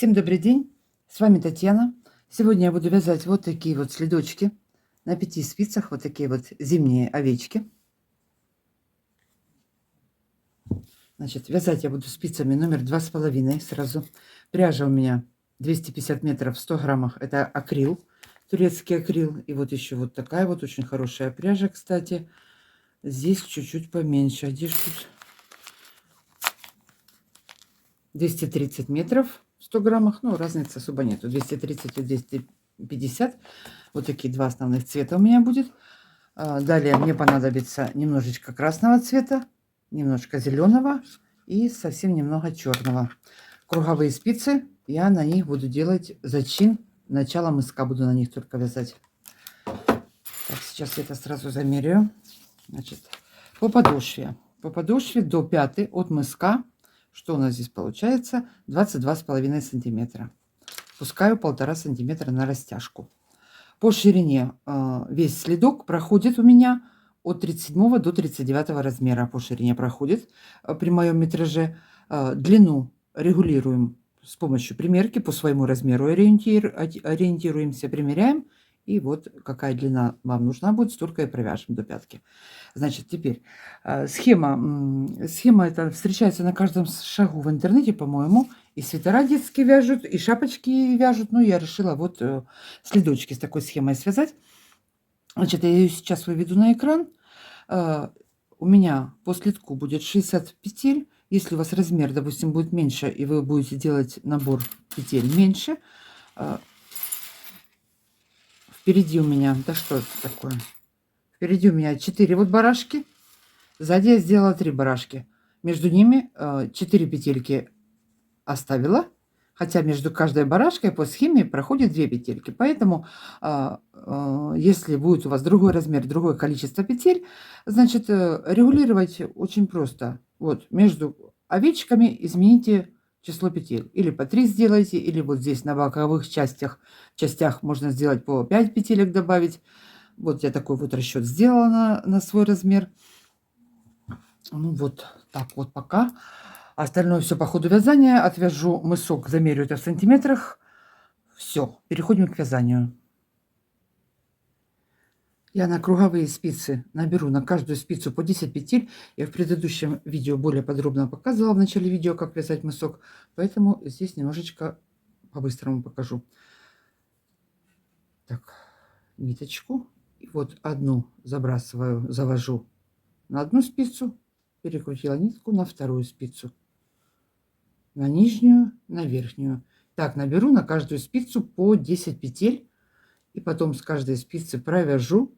Всем добрый день, с вами Татьяна. Сегодня я буду вязать вот такие вот следочки на 5 спицах, вот такие вот зимние овечки. Значит, вязать я буду спицами номер 2,5 сразу. Пряжа у меня 250 метров, 100 граммах, это акрил, турецкий акрил. И вот еще вот такая вот очень хорошая пряжа, кстати. Здесь чуть-чуть поменьше, где ж тут 230 метров, 100 граммах, ну, разницы особо нету, 230 и 250. Вот такие два основных цвета у меня будет. Далее мне понадобится немножечко красного цвета, немножко зеленого и совсем немного черного. Круговые спицы, я на них буду делать зачин. Начало мыска буду на них только вязать. Так, сейчас я это сразу замеряю. Значит, по подошве. По подошве до пяты от мыска, что у нас здесь получается, 22,5 сантиметра. Пускаю 1,5 сантиметра на растяжку. По ширине весь следок проходит у меня от 37 до 39 размера. По ширине проходит при моем метраже. Длину регулируем с помощью примерки, по своему размеру ориентируемся, примеряем. И вот какая длина вам нужна будет, столько и провяжем до пятки. Значит, теперь схема эта встречается на каждом шагу в интернете, по-моему. И свитера детские вяжут, и шапочки вяжут. Ну, я решила вот следочки с такой схемой связать. Значит, я ее сейчас выведу на экран. У меня по следку будет 60 петель. Если у вас размер, допустим, будет меньше, и вы будете делать набор петель меньше, впереди у меня, да что это такое? Впереди у меня 4 вот барашки. Сзади я сделала 3 барашки. Между ними 4 петельки оставила. Хотя между каждой барашкой по схеме проходит 2 петельки. Поэтому, если будет у вас другой размер, другое количество петель, значит, регулировать очень просто. Вот между овечками измените число петель. Или по 3 сделайте, или вот здесь на боковых частях можно сделать по 5 петелек добавить. Вот я такой вот расчет сделала на свой размер. Ну вот так вот пока. Остальное все по ходу вязания. Отвяжу мысок, замерю это в сантиметрах. Все, переходим к вязанию. Я на круговые спицы наберу на каждую спицу по 10 петель. Я в предыдущем видео более подробно показывала в начале видео, как вязать мысок. Поэтому здесь немножечко по-быстрому покажу. Так, ниточку. И вот одну забрасываю, завожу на одну спицу. Перекрутила нитку на вторую спицу. На нижнюю, на верхнюю. Так, наберу на каждую спицу по 10 петель. И потом с каждой спицы провяжу,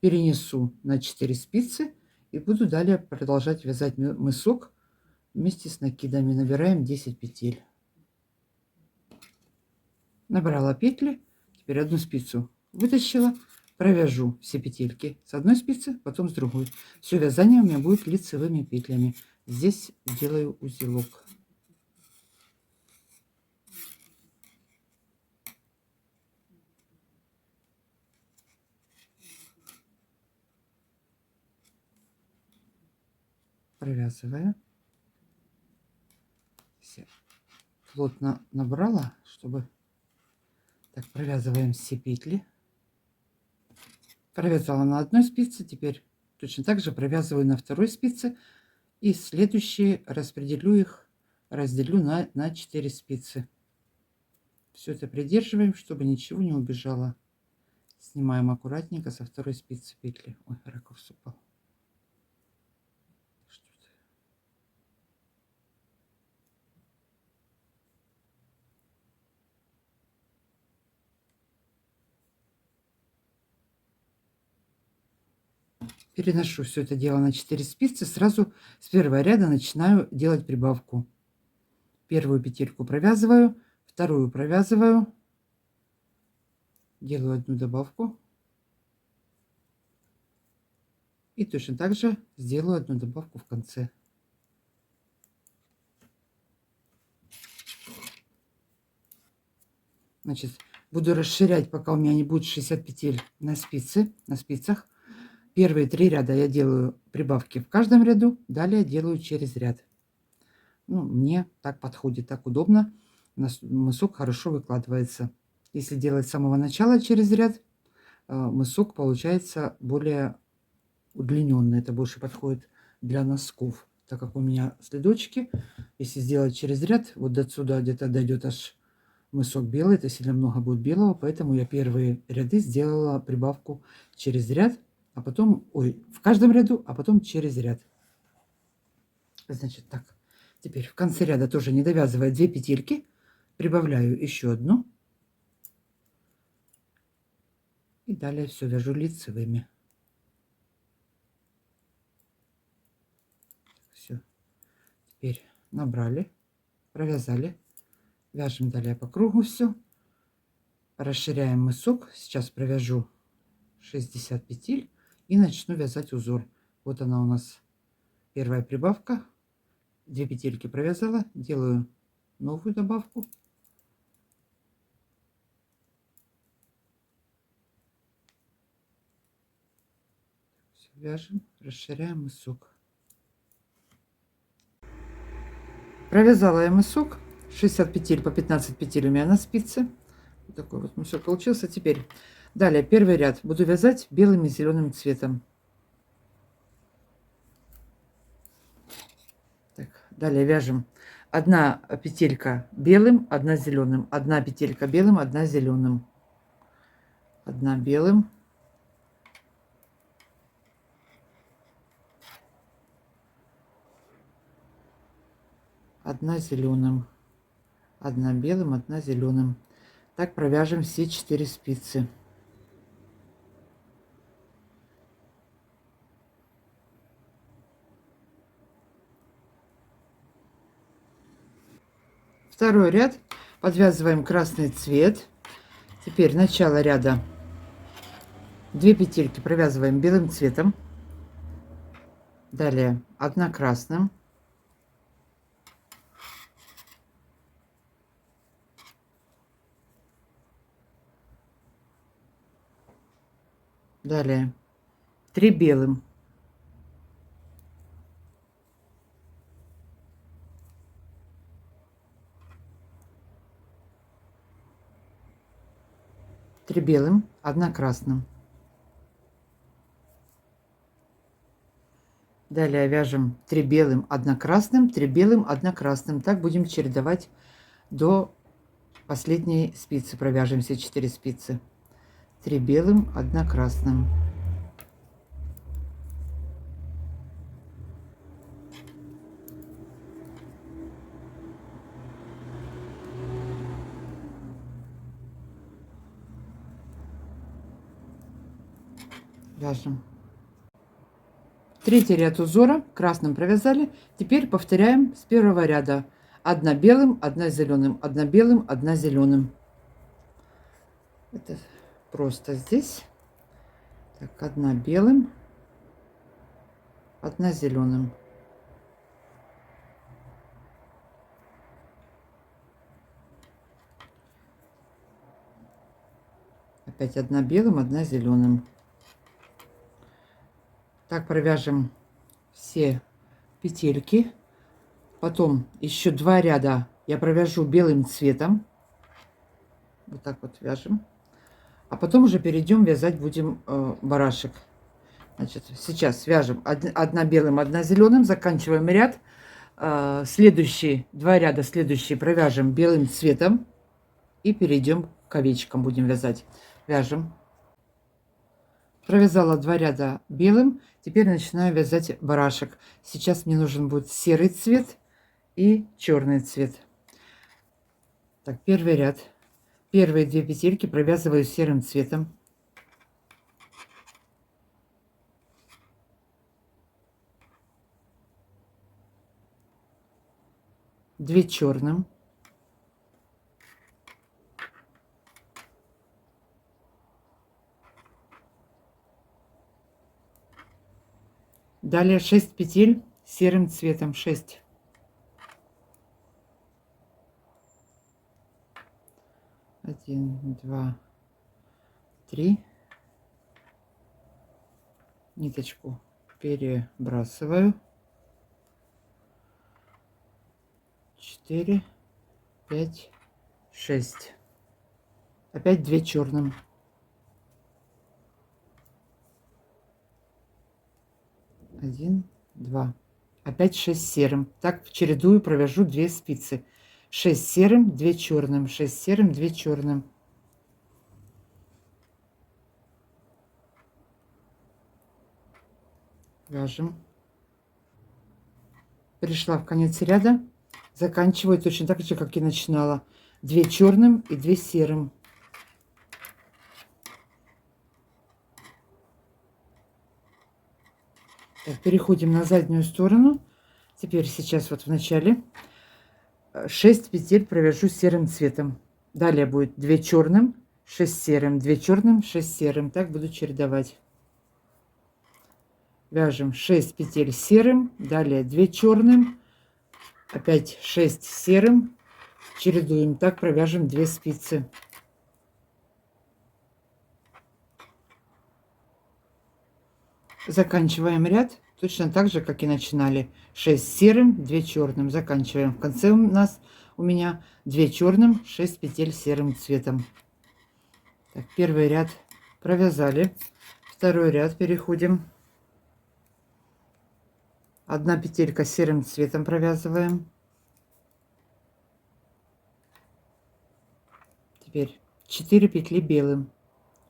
перенесу на 4 спицы. И буду далее продолжать вязать мысок вместе с накидами. Набираем 10 петель. Набрала петли. Теперь одну спицу вытащила. Провяжу все петельки с одной спицы, потом с другой. Все вязание у меня будет лицевыми петлями. Здесь делаю узелок. Провязывая. Все плотно набрала, чтобы... Так, провязываем все петли. Провязала на одной спице, теперь точно так же провязываю на второй спице. И следующие распределю их, разделю на 4 спицы. Все это придерживаем, чтобы ничего не убежало. Снимаем аккуратненько со второй спицы петли. Ой, ракурс упал. Переношу все это дело на 4 спицы. Сразу с первого ряда начинаю делать прибавку. Первую петельку провязываю, вторую провязываю, делаю одну добавку. И точно так же сделаю одну добавку в конце. Значит, буду расширять, пока у меня не будет 60 петель на спицах. Первые 3 ряда я делаю прибавки в каждом ряду, далее делаю через ряд. Ну, мне так подходит, так удобно. мысок хорошо выкладывается. Если делать с самого начала через ряд, мысок получается более удлиненный. Это больше подходит для носков, так как у меня следочки. Если сделать через ряд, вот до сюда где-то дойдет аж мысок белый, это сильно много будет белого, поэтому я первые ряды сделала прибавку через ряд, а потом, в каждом ряду, а потом через ряд. Значит, так, теперь в конце ряда тоже не довязывая 2 петельки, прибавляю еще одну. И далее все вяжу лицевыми. Все. Теперь набрали, провязали. Вяжем далее по кругу все. Расширяем мысок. Сейчас провяжу 60 петель и начну вязать узор. Вот она у нас первая прибавка. 2 петельки провязала. Делаю новую добавку. Все вяжем, расширяем мысок. Провязала я мысок. 60 петель по 15 петель у меня на спице. Вот такой вот мысок получился. Теперь далее первый ряд буду вязать белым и зеленым цветом. Так, далее вяжем 1 петелька белым, 1 зеленым, 1 петелька белым, 1 зеленым, 1 белым, 1 зеленым, 1 белым, 1 зеленым. Так провяжем все 4 спицы. Второй ряд подвязываем красный цвет. Теперь начало ряда 2 петельки провязываем белым цветом. Далее 1 красным. Далее 3 белым. Три белым, 1 красным. Далее вяжем 3 белым, 1 красным, 3 белым, 1 красным. Так будем чередовать до последней спицы. Провяжем все 4 спицы. 3 белым, 1 красным. Вяжем. Третий ряд узора красным провязали. Теперь повторяем с первого ряда. 1 белым, 1 зеленым, 1 белым, 1 зеленым. Это просто здесь. Так, 1 белым, 1 зеленым. Опять 1 белым, 1 зеленым. Так провяжем все петельки. Потом еще 2 ряда я провяжу белым цветом. Вот так вот вяжем. А потом уже перейдем вязать будем барашек. Значит, сейчас вяжем 1 белым, 1 зеленым. Заканчиваем ряд. Следующие 2 ряда следующие провяжем белым цветом. И перейдем к овечкам будем вязать. Вяжем. Провязала 2 ряда белым. Теперь начинаю вязать барашек. Сейчас мне нужен будет серый цвет и черный цвет. Так, первый ряд. Первые 2 петельки провязываю серым цветом. Две черным. Далее 6 петель серым цветом. 6. 1, 2, 3. Ниточку перебрасываю. 4, 5, 6. Опять 2 черным. 1, 2. Опять 6 серым. Так чередую, провяжу 2 спицы. 6 серым, 2 черным, 6 серым, 2 черным. Вяжем. Пришла в конец ряда. Заканчиваю точно так же, как и начинала. 2 черным и 2 серым. Так, переходим на заднюю сторону. Теперь сейчас вот в начале 6 петель провяжу серым цветом. Далее будет 2 черным, 6 серым, 2 черным, 6 серым. Так буду чередовать. Вяжем 6 петель серым, далее 2 черным, опять 6 серым, чередуем. Так провяжем 2 спицы. Заканчиваем ряд точно так же, как и начинали. 6 серым, 2 черным. Заканчиваем. В конце у меня 2 черным, 6 петель серым цветом. Так, первый ряд провязали. Второй ряд переходим. 1 петелька серым цветом провязываем. Теперь 4 петли белым.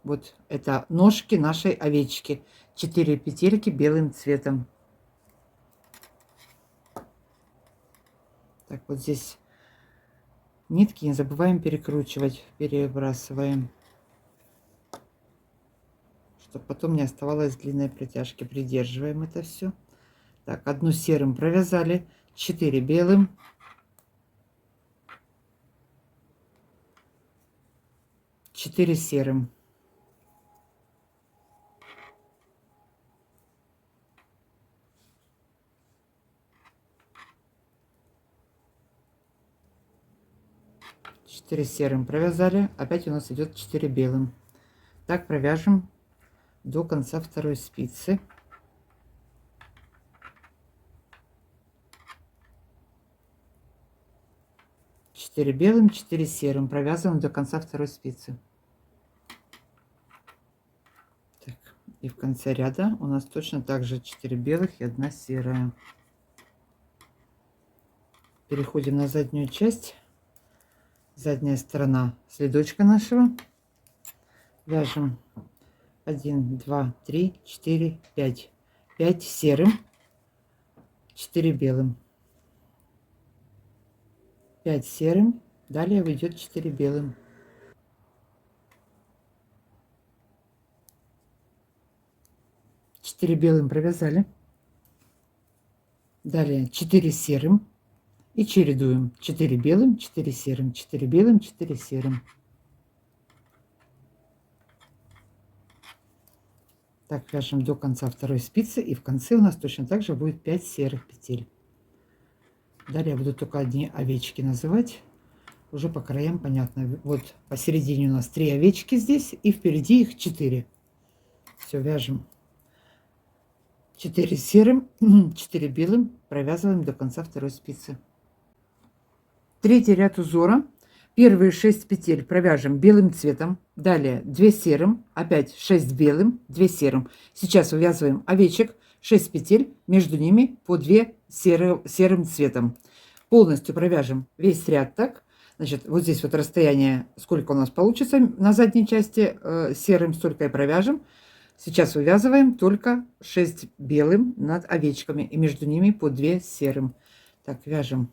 Вот это ножки нашей овечки. 4 петельки белым цветом. Так, вот здесь нитки не забываем перекручивать, перебрасываем, чтобы потом не оставалось длинной протяжки. Придерживаем это все. Так, 1 серым провязали, 4 белым, 4 серым. Четыре серым провязали, опять у нас идет 4 белым. Так провяжем до конца второй спицы. Четыре белым, 4 серым провязываем до конца второй спицы. Так, и в конце ряда у нас точно так же 4 белых и 1 серая. Переходим на заднюю часть. Задняя сторона следочка нашего. Вяжем 1, 2, 3, 4, 5. 5 серым, 4 белым. 5 серым, далее выйдет 4 белым. 4 белым провязали. Далее 4 серым. И чередуем 4 белым, 4 серым, 4 белым, 4 серым. Так вяжем до конца второй спицы, и в конце у нас точно так же будет 5 серых петель. Далее я буду только одни овечки называть, уже по краям понятно. Вот посередине у нас 3 овечки здесь, и впереди их 4. Все, вяжем 4 серым, 4 белым, провязываем до конца второй спицы. Третий ряд узора. Первые 6 петель провяжем белым цветом, далее 2 серым, опять 6 белым, 2 серым. Сейчас вывязываем овечек, 6 петель, между ними по 2 серым цветом. Полностью провяжем весь ряд так. Значит, вот здесь вот расстояние, сколько у нас получится на задней части серым, столько и провяжем. Сейчас вывязываем только 6 белым над овечками, и между ними по 2 серым. Так, вяжем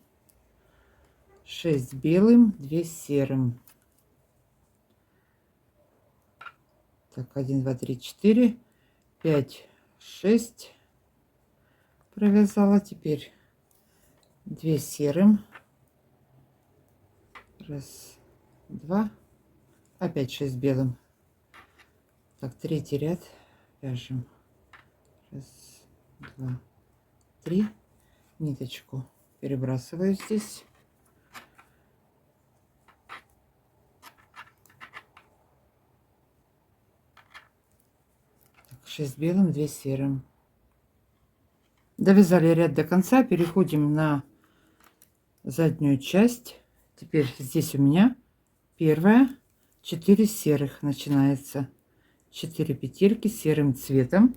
6 белым, 2 серым. Так, 1, 2, 3, 4, 5, 6 провязала. Теперь 2 серым. Раз, два. Опять 6 белым. Так, третий ряд вяжем. Раз, два, 3. Ниточку перебрасываю здесь. 6 белым, 2 серым. Довязали ряд до конца, переходим на заднюю часть. Теперь здесь у меня Первая, 4 серых начинается. 4 петельки серым цветом.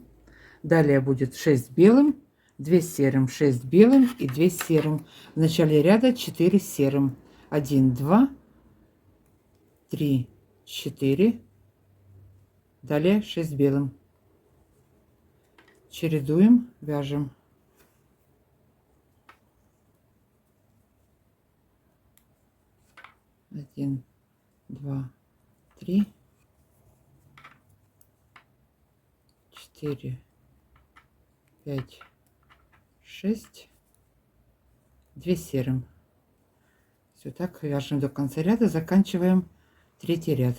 Далее будет 6 белым, 2 серым, 6 белым и 2 серым. В начале ряда 4 серым. 1, 2, 3, 4. Далее 6 белым. Чередуем, вяжем. 1, 2, 3, 4, 5, 6, 2 серым. Все так вяжем до конца ряда, заканчиваем третий ряд.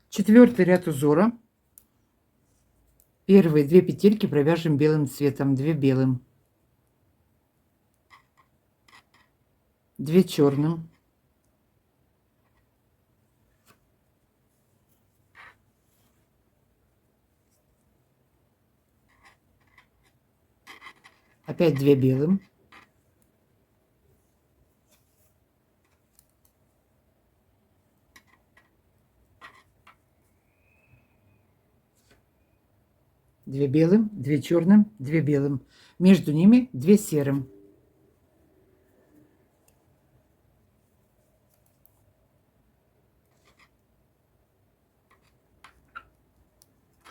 Четвертый ряд узора. Первые 2 петельки провяжем белым цветом, 2 белым, 2 черным, 2 белым, 2 белым, 2 черным, 2 белым. Между ними 2 серым.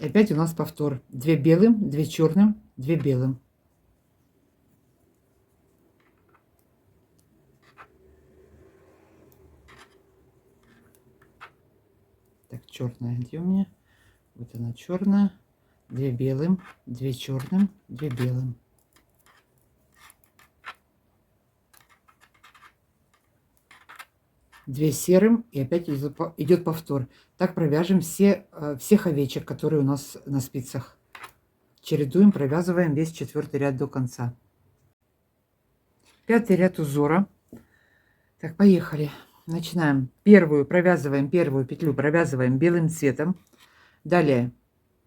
И опять у нас повтор. 2 белым, 2 черным, 2 белым. Так, черная, где у меня? Вот она черная. 2 белым, 2 черным, 2 белым. Две серым, и опять идет повтор. Так провяжем всех овечек, которые у нас на спицах. Чередуем, провязываем весь четвертый ряд до конца. Пятый ряд узора. Так, поехали. Начинаем. Провязываем первую петлю, провязываем белым цветом. Далее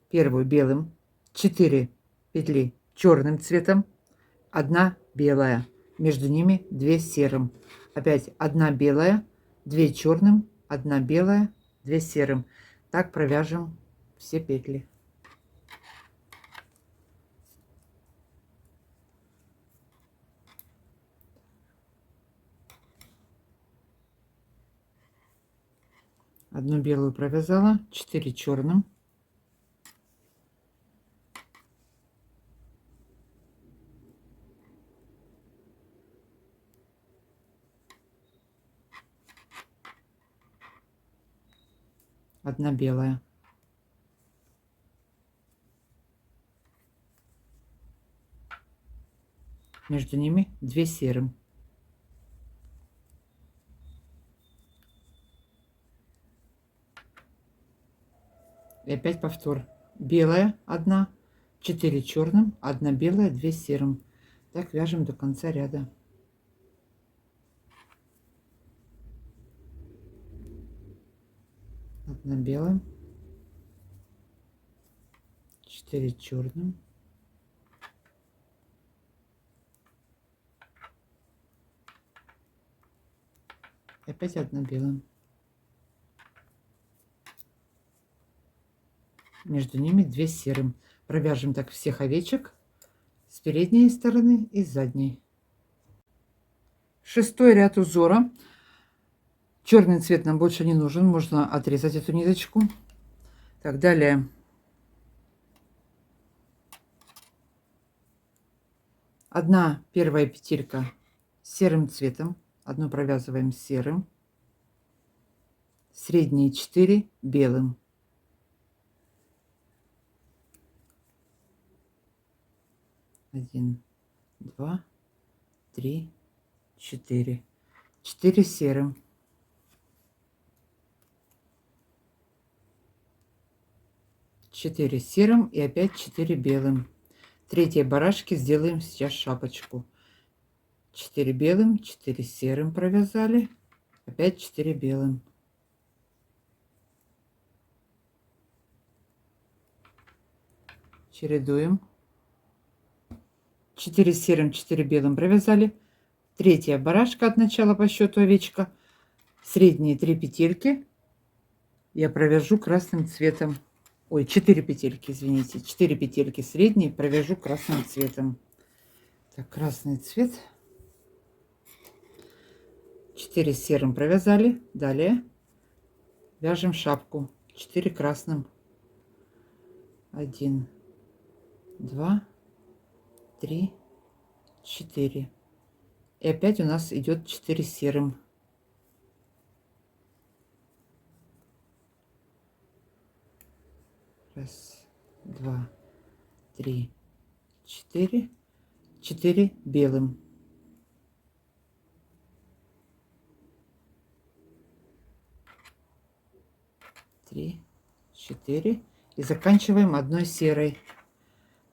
первую белым, 4 петли черным цветом, 1 белая. Между ними 2 серым. Опять 1 белая, 2 черным, 1 белая, 2 серым. Так провяжем все петли. Одну белую провязала, 4 черным, 1 белая. Между ними 2 серым. И опять повтор. Белая 1, 4 черным, 1 белая, 2 серым. Так вяжем до конца ряда. Одна белая, 4 черным, и опять 1 белая. Между ними 2 серым. Провяжем так всех овечек с передней стороны и с задней. Шестой ряд узора. Черный цвет нам больше не нужен, можно отрезать эту ниточку. Так, далее 1 первая петелька серым цветом, одну провязываем серым, средние 4 белым. 1, 2, 3, 4. 4 серым. 4 серым и опять 4 белым. Третьей барашки сделаем сейчас шапочку. 4 белым, 4 серым провязали, опять 4 белым. Чередуем. 4 серым, 4 белым провязали, Третья барашка от начала по счету овечка. Средние 3 петельки я провяжу красным цветом. Ой, 4 петельки, извините. 4 петельки средние провяжу красным цветом. Так, красный цвет. 4 серым провязали. Далее вяжем шапку. 4 красным. 1, 2, 3, 4. И опять у нас идет 4 серым. Раз, два, три, 4. 4 белым. Три, 4. И заканчиваем одной серой.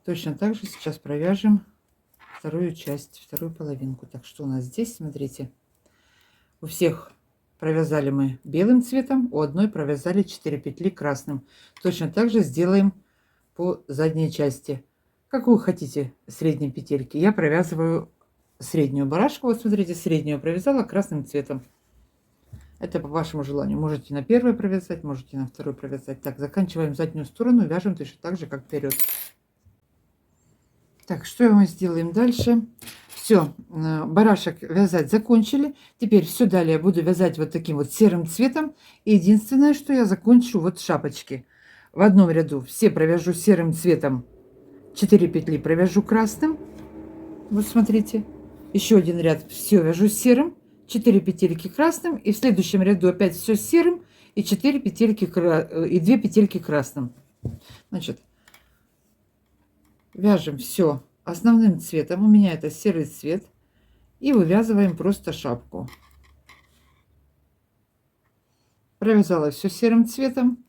Точно так же сейчас провяжем вторую часть, вторую половинку. Так, что у нас здесь, смотрите. У всех провязали мы белым цветом, у одной провязали 4 петли красным. Точно так же сделаем по задней части. Как вы хотите средние петельки. Я провязываю среднюю барашку. Вот смотрите, среднюю провязала красным цветом. Это по вашему желанию. Можете на первой провязать, можете на второй провязать. Так, заканчиваем заднюю сторону, вяжем точно так же, как вперед. Так, что мы сделаем дальше? Все, барашек вязать закончили. Теперь все далее буду вязать вот таким вот серым цветом. И единственное, что я закончу, вот шапочки. В одном ряду все провяжу серым цветом. 4 петли провяжу красным. Вот смотрите. Еще один ряд все вяжу серым. 4 петельки красным. И в следующем ряду опять все серым. И 4 петельки и 2 петельки красным. Значит, вяжем все основным цветом. У меня это серый цвет. И вывязываем просто шапку. Провязала все серым цветом.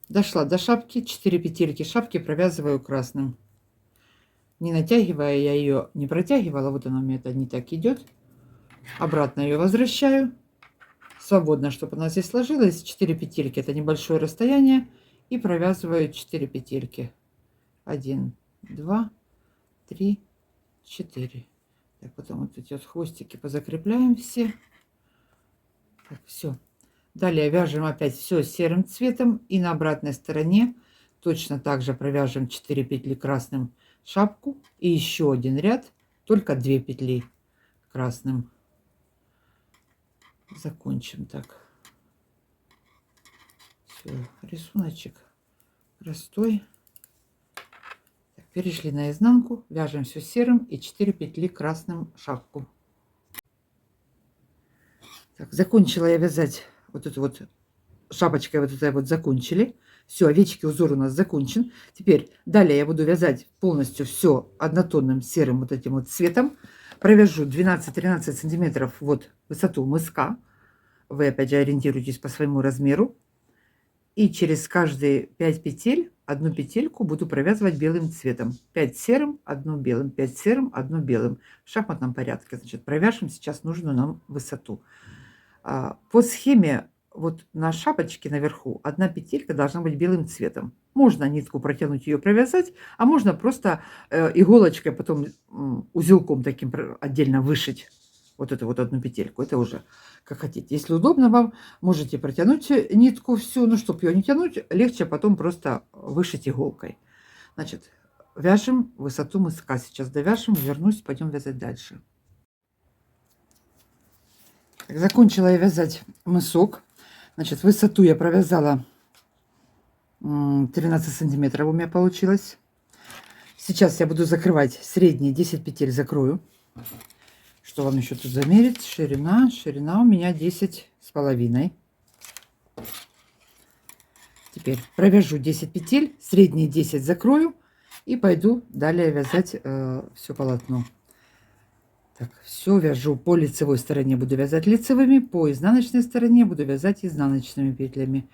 Дошла до шапки. 4 петельки шапки провязываю красным. Не натягивая, я ее не протягивала. Вот она у меня это не так идет. Обратно ее возвращаю. Свободно, чтобы она здесь сложилась. 4 петельки. Это небольшое расстояние. И провязываю 4 петельки. 1, 2, 3, 4. Так, потом вот эти вот хвостики позакрепляем все. Так, все. Далее вяжем опять все серым цветом. И на обратной стороне точно так же провяжем 4 петли красным шапку. И еще один ряд, только 2 петли красным. Закончим так. Все, рисуночек простой. Так, перешли на изнанку, вяжем все серым и 4 петли красным шапку. Так, закончила я вязать вот эту вот шапочкой, вот этой вот закончили. Все, овечки узор у нас закончен. Теперь далее я буду вязать полностью все однотонным серым вот этим вот цветом. Провяжу 12-13 сантиметров вот высоту мыска. Вы опять же ориентируйтесь по своему размеру. И через каждые 5 петель одну петельку буду провязывать белым цветом. 5 серым, 1 белым, 5 серым, 1 белым. В шахматном порядке. Значит, провяжем сейчас нужную нам высоту. По схеме вот на шапочке наверху одна петелька должна быть белым цветом. Можно нитку протянуть, ее провязать, а можно просто иголочкой потом узелком таким отдельно вышить вот эту вот одну петельку. Это уже как хотите. Если удобно вам, можете протянуть нитку всю, но чтобы ее не тянуть, легче потом просто вышить иголкой. Значит, вяжем высоту мыска. Сейчас довяжем, вернусь, пойдем вязать дальше. Так, закончила я вязать мысок. Значит, высоту я провязала 13 сантиметров у меня получилось. Сейчас я буду закрывать средние 10 петель, закрою. Что вам еще тут замерить? Ширина. Ширина у меня 10,5. Теперь провяжу 10 петель, средние 10 закрою и пойду далее вязать все полотно. Так, все вяжу по лицевой стороне, буду вязать лицевыми, по изнаночной стороне буду вязать изнаночными петлями.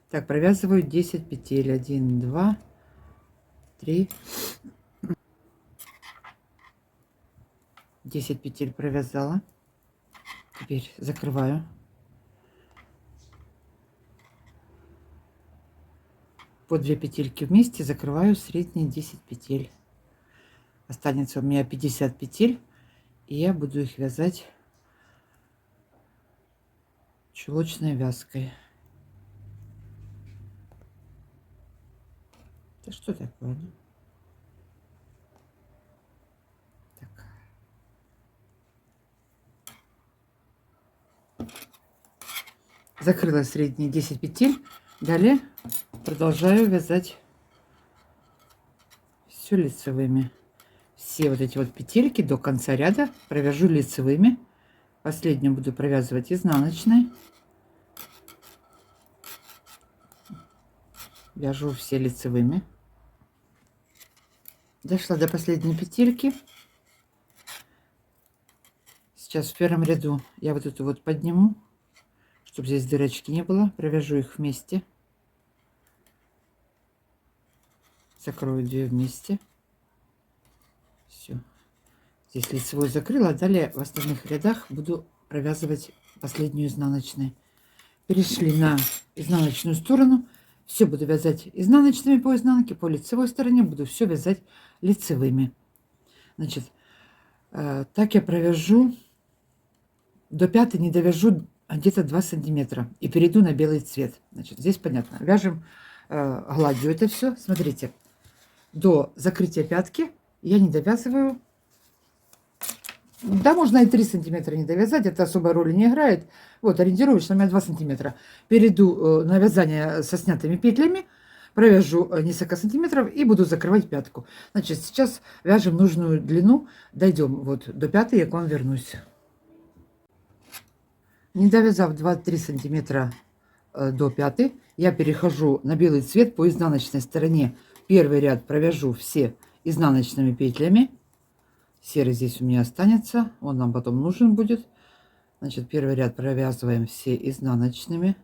Так, провязываю 10 петель. 1, 2, 3. 10 петель провязала. Теперь закрываю. По 2 петельки вместе закрываю средние 10 петель. Останется у меня 50 петель. И я буду их вязать чулочной вязкой. Это что такое? Ну? Так. Закрыла средние 10 петель. Далее продолжаю вязать все лицевыми. Все вот эти вот петельки до конца ряда провяжу лицевыми. Последнюю буду провязывать изнаночной. Вяжу все лицевыми. Дошла до последней петельки. Сейчас в первом ряду я вот эту вот подниму, чтобы здесь дырочки не было. Провяжу их вместе. Закрою 2 вместе. Все. Здесь лицевой закрыла. Далее в остальных рядах буду провязывать последнюю изнаночной. Перешли на изнаночную сторону. Все буду вязать изнаночными по изнанке, по лицевой стороне буду все вязать лицевыми. Значит, так я провяжу до пятой, не довяжу где-то 2 сантиметра и перейду на белый цвет. Значит, здесь понятно. Вяжем гладью это все. Смотрите, до закрытия пятки я не довязываю. Да, можно и 3 сантиметра не довязать, это особой роли не играет. Вот, ориентируюсь, у меня 2 сантиметра. Перейду на вязание со снятыми петлями, провяжу несколько сантиметров и буду закрывать пятку. Значит, сейчас вяжем нужную длину, дойдем вот до пятой, я к вам вернусь. Не довязав 2-3 сантиметра до пятой, я перехожу на белый цвет по изнаночной стороне. Первый ряд провяжу все изнаночными петлями. Серый здесь у меня останется, он нам потом нужен будет. Значит, первый ряд провязываем все изнаночными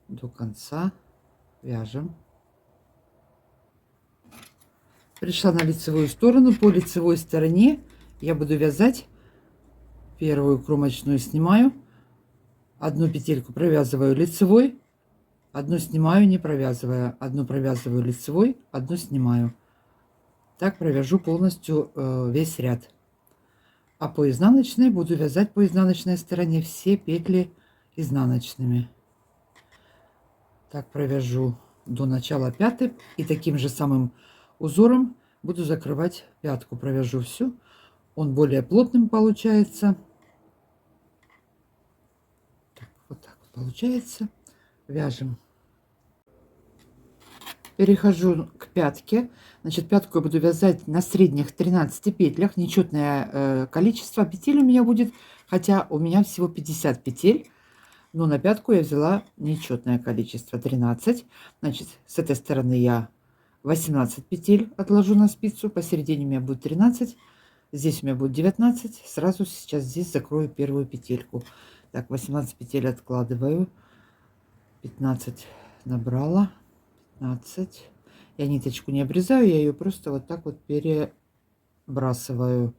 до конца, вяжем. Пришла на лицевую сторону. По лицевой стороне я буду вязать первую кромочную, снимаю, одну петельку провязываю лицевой, одну снимаю, не провязывая, одну провязываю лицевой, одну снимаю. Так провяжу полностью весь ряд. А по изнаночной буду вязать по изнаночной стороне все петли изнаночными. Так провяжу до начала пятой и таким же самым узором буду закрывать пятку. Провяжу всю. Он более плотным получается. Вот так вот получается. Вяжем. Перехожу к пятке. Значит, пятку я буду вязать на средних 13 петлях. Нечетное количество петель у меня будет, хотя у меня всего 50 петель. Но на пятку я взяла нечетное количество 13. Значит, с этой стороны я 18 петель отложу на спицу. Посередине у меня будет 13. Здесь у меня будет 19. Сразу сейчас здесь закрою первую петельку. Так, 18 петель откладываю. 15 набрала. 15. Я ниточку не обрезаю, я ее просто вот так вот перебрасываю.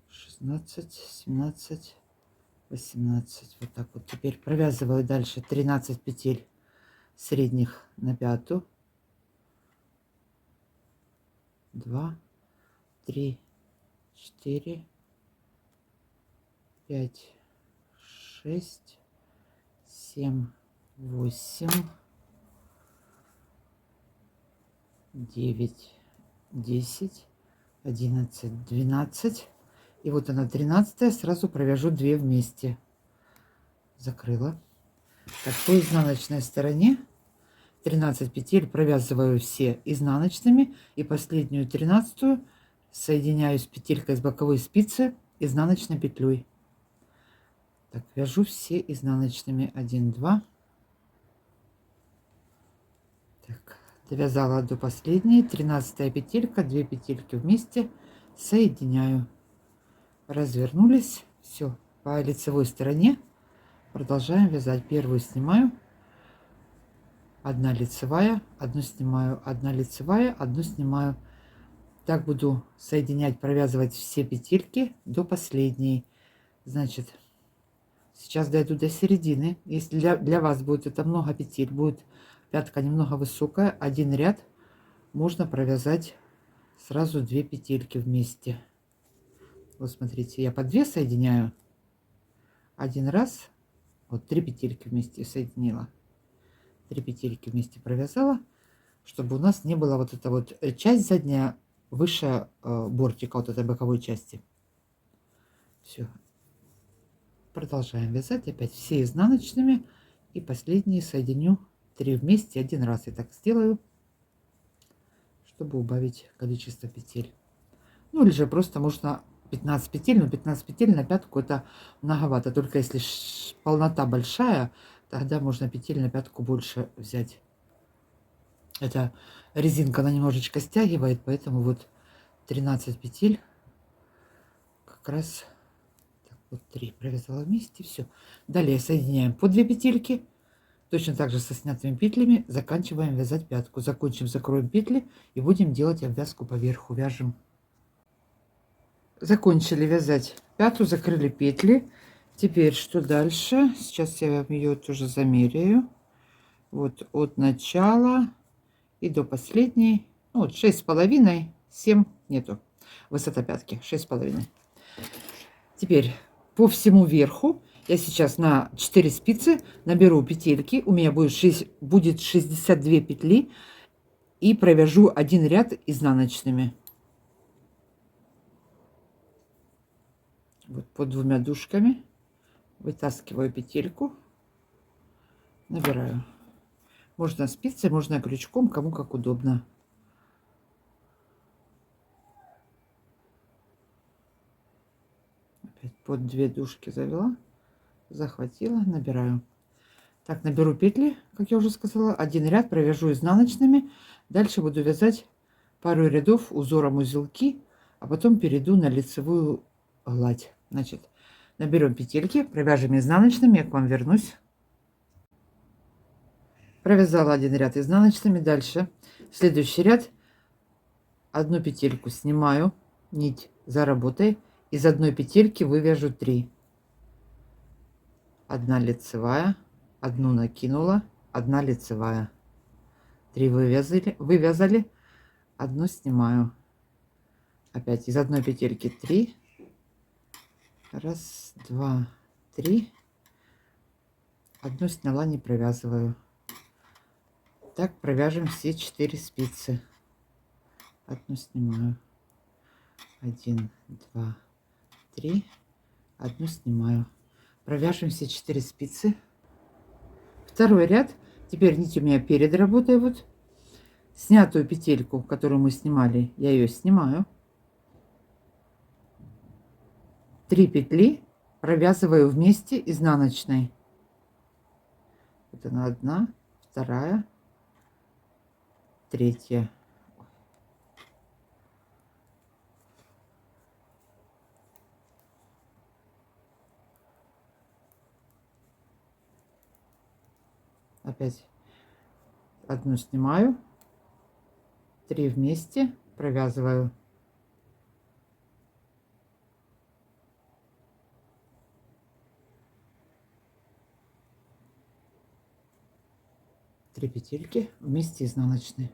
16, 17, 18. Вот так вот. Теперь провязываю дальше 13 петель средних на пятую. 2, 3, 4, 5, 6, 7, 8, 9, 10, 11, 12. И вот она 13. Сразу провяжу 2 вместе. Закрыла. Так, по изнаночной стороне 13 петель провязываю все изнаночными. И последнюю 13 соединяю с петелькой с боковой спицы изнаночной петлей. Так, вяжу все изнаночными. 1, 2. Так. Довязала до последней. 13 петелька, 2 петельки вместе соединяю. Развернулись. Все, по лицевой стороне продолжаем вязать. Первую снимаю, 1 лицевая, 1 снимаю, 1 лицевая, 1 снимаю. Так буду соединять, провязывать все петельки до последней. Значит, сейчас дойду до середины. Если для вас будет это много петель, будет пятка немного высокая, один ряд можно провязать сразу 2 петельки вместе. Вот смотрите, я по 2 соединяю один раз, вот 3 петельки вместе соединила, 3 петельки вместе провязала, чтобы у нас не было вот эта вот часть задняя выше бортика вот этой боковой части. Все, продолжаем вязать опять все изнаночными, и последние соединю 3 вместе один раз. Я так сделаю, чтобы убавить количество петель. Ну или же просто можно 15 петель, но 15 петель на пятку это многовато. Только если полнота большая, тогда можно петель на пятку больше взять. Эта резинка, она немножечко стягивает, поэтому вот 13 петель как раз. Так, вот 3 провязала вместе, все. Далее соединяем по 2 петельки. Точно так же со снятыми петлями заканчиваем вязать пятку. Закончим, закроем петли и будем делать обвязку поверху. Вяжем. Закончили вязать пятую, закрыли петли. Теперь что дальше? Сейчас я вам ее тоже замеряю. Вот от начала и до последней. Ну, вот 6,5, 7 нету. Высота пятки 6,5. Теперь по всему верху я сейчас на 4 спицы наберу петельки. У меня будет 62 петли. И провяжу один ряд изнаночными. Вот под 2 дужками вытаскиваю петельку, набираю. Можно спицей, можно крючком, кому как удобно. Опять под 2 дужки завела, захватила, набираю. Так, наберу петли, как я уже сказала, один ряд провяжу изнаночными. Дальше буду вязать пару рядов узором узелки, а потом перейду на лицевую гладь. Значит, наберем петельки, провяжем изнаночными, я к вам вернусь. Провязала один ряд изнаночными. Дальше следующий ряд, одну петельку снимаю, нить за работой, из одной петельки вывяжу 3. Одна лицевая, одну накинула, одна лицевая, 3 вывязали, одну снимаю, опять из одной петельки 3. Раз, два, 3. Одну сняла, не провязываю. Так провяжем все 4 спицы. Одну снимаю. 1, 2, 3. Одну снимаю. Провяжем все 4 спицы. Второй ряд. Теперь нить у меня перед работой. Вот снятую петельку, которую мы снимали, я ее снимаю. 3 петли провязываю вместе изнаночной. Вот она, одна, вторая, третья. Опять одну снимаю, 3 вместе провязываю. Три петельки вместе изнаночные.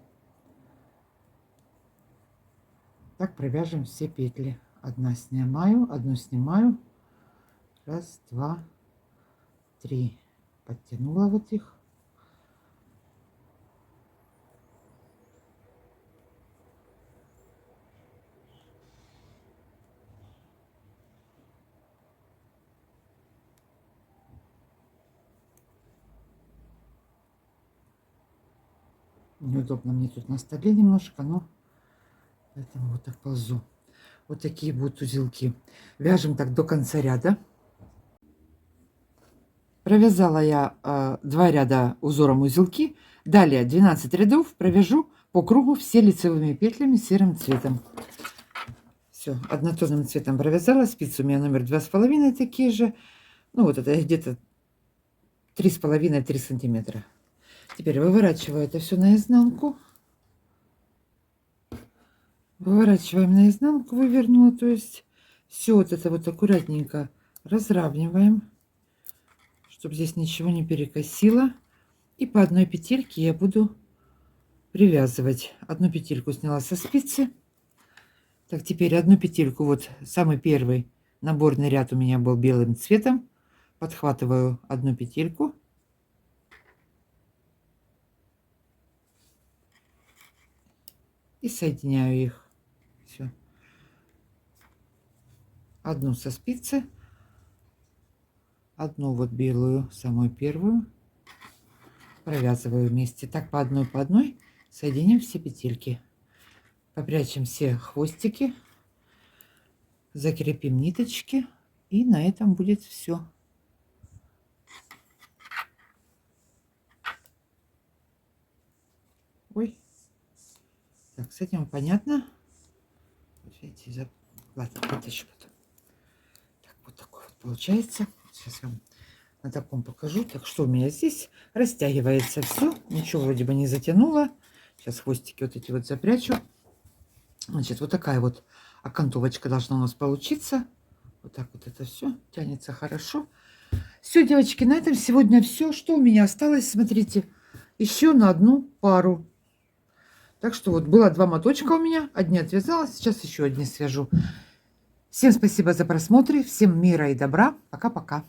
Так провяжем все петли. Одна снимаю, одну снимаю. Раз, два, 3. Подтянула вот их. Неудобно мне тут на столе немножко, но поэтому вот так ползу. Вот такие будут узелки. Вяжем так до конца ряда. Провязала я 2 ряда узором узелки. Далее 12 рядов провяжу по кругу все лицевыми петлями серым цветом. Все, однотонным цветом провязала. Спицы у меня номер 2,5 такие же. Ну вот это где-то 3,5-3 сантиметра. Теперь выворачиваю это все наизнанку. Выворачиваем наизнанку, вывернула, то есть все вот это вот аккуратненько разравниваем, чтобы здесь ничего не перекосило. И по одной петельке я буду привязывать. Одну петельку сняла со спицы, Так, теперь одну петельку, вот самый первый наборный ряд у меня был белым цветом. Подхватываю одну петельку. И соединяю их. Все. Одну со спицы. Одну вот белую, самую первую. Провязываю вместе. Так по одной соединим все петельки. Попрячем все хвостики. Закрепим ниточки. И на этом будет все. Ой. Так, с этим понятно. Вот видите, ладно, вытащу потом. Так, вот такой вот получается. Сейчас вам на таком покажу. Так, что у меня здесь? Растягивается все. Ничего вроде бы не затянуло. Сейчас хвостики вот эти вот запрячу. Значит, вот такая вот окантовочка должна у нас получиться. Вот так вот это все тянется хорошо. Все, девочки, на этом сегодня все. Что у меня осталось? Смотрите, еще на одну пару. Так что вот было 2 моточка у меня. Одни отвязала, сейчас еще одни свяжу. Всем спасибо за просмотр. Всем мира и добра. Пока-пока.